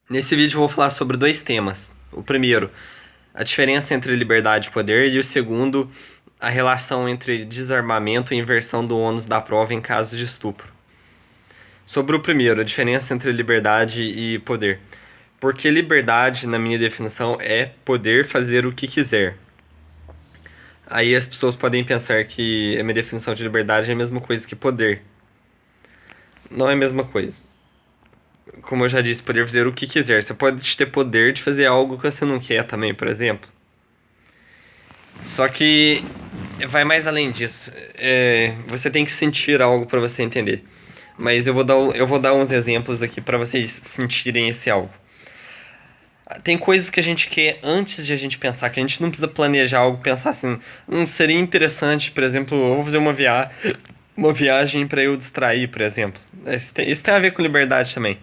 Nesse vídeo eu vou falar sobre dois temas. O primeiro, a diferença entre liberdade e poder, e o segundo, a relação entre desarmamento e inversão do ônus da prova em casos de estupro. Sobre o primeiro, a diferença entre liberdade e poder. Porque liberdade, na minha definição, é poder fazer o que quiser. Aí as pessoas podem pensar que a minha definição de liberdade é a mesma coisa que poder. Não é a mesma coisa. Como eu já disse, poder fazer o que quiser. Você pode ter poder de fazer algo que você não quer também, por exemplo. Só que vai mais além disso. Você tem que sentir algo para você entender. Mas eu vou dar uns exemplos aqui para vocês sentirem esse algo. Tem coisas que a gente quer antes de a gente pensar, que a gente não precisa planejar algo, pensar assim, seria interessante, por exemplo, eu vou fazer uma viagem para eu distrair, por exemplo. Isso tem a ver com liberdade também.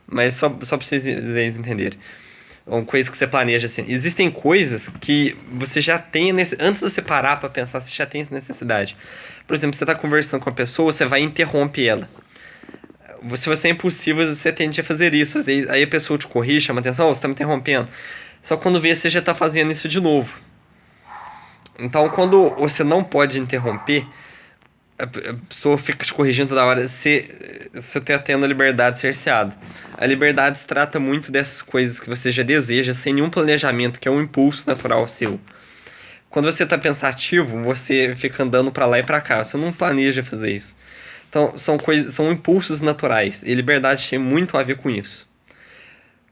Mas só pra vocês entenderem. Uma coisa que você planeja assim. Existem coisas que você já tem. Antes de você parar pra pensar, você já tem essa necessidade. Por exemplo, você tá conversando com a pessoa, você vai e interrompe ela. Se você é impulsivo, você tende a fazer isso. Aí a pessoa te corrige, chama atenção, você tá me interrompendo. Só quando vê, você já tá fazendo isso de novo. Então, quando você não pode interromper, a pessoa fica te corrigindo toda hora, você tá tendo a liberdade cerceada. A liberdade se trata muito dessas coisas que você já deseja, sem nenhum planejamento, que é um impulso natural seu. Quando você tá pensativo, você fica andando pra lá e pra cá, você não planeja fazer isso. Então, são impulsos naturais, e liberdade tem muito a ver com isso.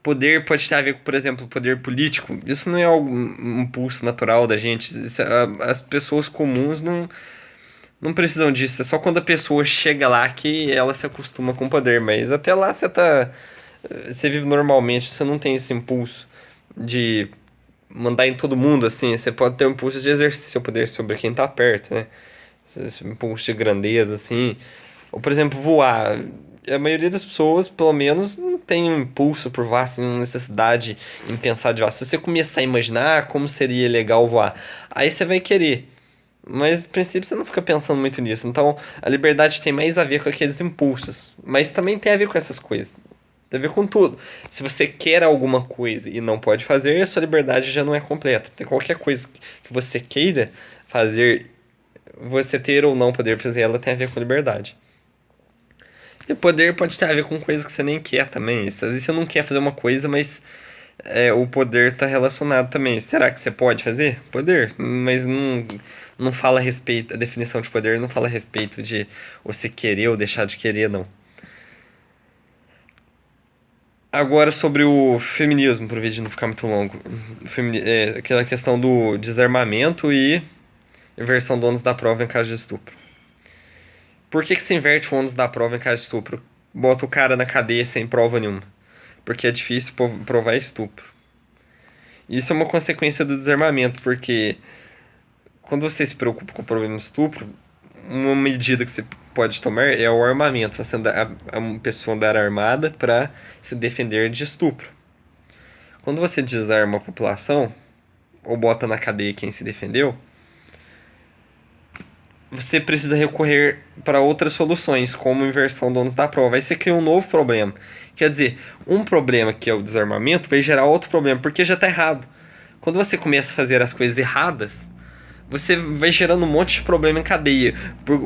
Poder pode ter a ver com, por exemplo, poder político. Isso não é um impulso natural da gente. As pessoas comuns não precisam disso, é só quando a pessoa chega lá que ela se acostuma com o poder, mas até lá você vive normalmente, você não tem esse impulso de mandar em todo mundo, assim, você pode ter o impulso de exercer seu poder sobre quem tá perto, né? Esse impulso de grandeza, assim, ou por exemplo, voar. A maioria das pessoas, pelo menos, não tem um impulso por voar, assim, uma necessidade em pensar de voar. Se você começar a imaginar como seria legal voar, aí você vai querer. Mas, no princípio, você não fica pensando muito nisso. Então, a liberdade tem mais a ver com aqueles impulsos. Mas também tem a ver com essas coisas. Tem a ver com tudo. Se você quer alguma coisa e não pode fazer, a sua liberdade já não é completa. Tem qualquer coisa que você queira fazer, você ter ou não poder fazer ela tem a ver com liberdade. E poder pode ter a ver com coisas que você nem quer também. Às vezes você não quer fazer uma coisa, mas o poder está relacionado também. Será que você pode fazer? Poder, mas não fala a respeito, a definição de poder não fala a respeito de você querer ou deixar de querer, não. Agora sobre o feminismo, para o vídeo não ficar muito longo. Aquela questão do desarmamento e inversão do ônus da prova em caso de estupro. Por que se inverte o ônus da prova em caso de estupro? Bota o cara na cadeia sem prova nenhuma. Porque é difícil provar estupro. Isso é uma consequência do desarmamento, porque quando você se preocupa com o problema do estupro, uma medida que você pode tomar é o armamento, fazendo a pessoa andar armada para se defender de estupro. Quando você desarma a população, ou bota na cadeia quem se defendeu, você precisa recorrer para outras soluções, como inversão do ônus da prova. Aí você cria um novo problema. Quer dizer, um problema que é o desarmamento vai gerar outro problema, porque já está errado. Quando você começa a fazer as coisas erradas, você vai gerando um monte de problema em cadeia.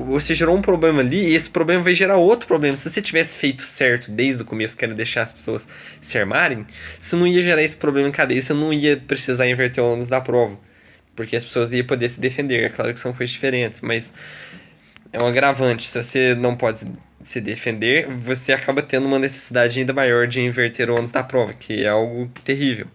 Você gerou um problema ali e esse problema vai gerar outro problema. Se você tivesse feito certo desde o começo, que era deixar as pessoas se armarem, você não ia gerar esse problema em cadeia, você não ia precisar inverter o ônus da prova. Porque as pessoas iam poder se defender. É claro que são coisas diferentes, mas é um agravante. Se você não pode se defender, você acaba tendo uma necessidade ainda maior de inverter o ônus da prova, que é algo terrível.